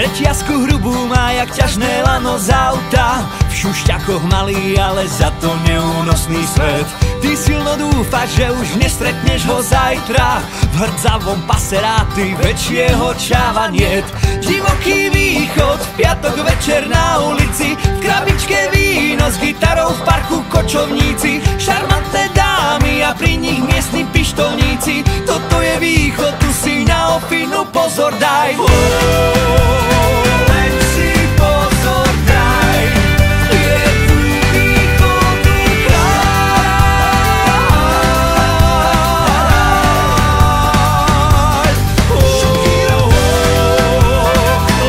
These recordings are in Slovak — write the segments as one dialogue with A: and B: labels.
A: Reťazku hrubú má jak ťažné lano z auta. V šušťakoch malý, ale za to neúnosný svet. Ty silno dúfaš, že už nestretneš ho zajtra. V hrdzavom paseráty väčšieho čáva niet. Divoký východ, v piatok večer na ulici. V krabičke víno s gitarou v parku kočovníci. Šarmantné dámy a pri nich miestni pištolníci. Toto je východ, tu si na ofinu pozor daj. Len si pozor daj. Je tu východu kráľ.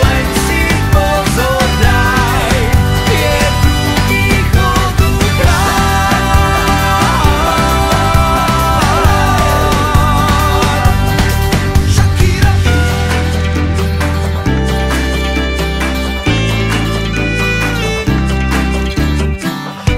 A: Len si pozor daj. Je tu východu kráľ. Shakira.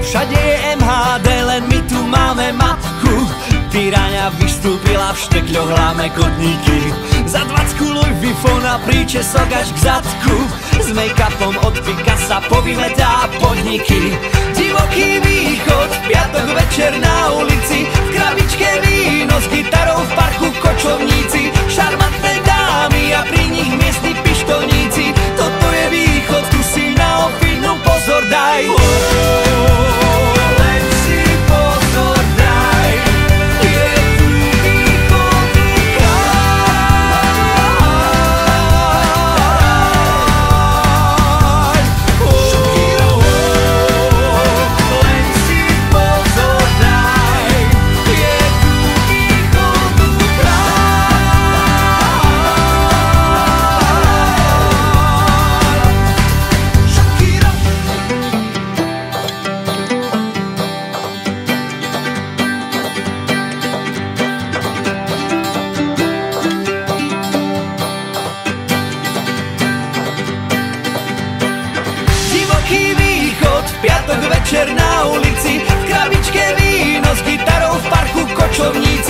A: Všade je MHD, len my tu máme matku. Tyráňa vystúpila, v štekľoch hláme kotníky. Za 20 Louis Vuitton a príčesok až k zadku. S make-upom od Picasa povymetá podniky. Divoký východ, v piatok večer na ulici. V krabičke víno s gitarou v parku kočovníci. Šarmantné dámy a pri nich miestni pištolníci. Toto je východ, tu si na ofinu pozor daj. Len si pozor daj. Je tu východu kráľ. Len si pozor daj. Je tu východu kráľ. Shakira. Divoký východ, v piatok večer na ulici. V krabičke víno s gitarou v parku kočovníci.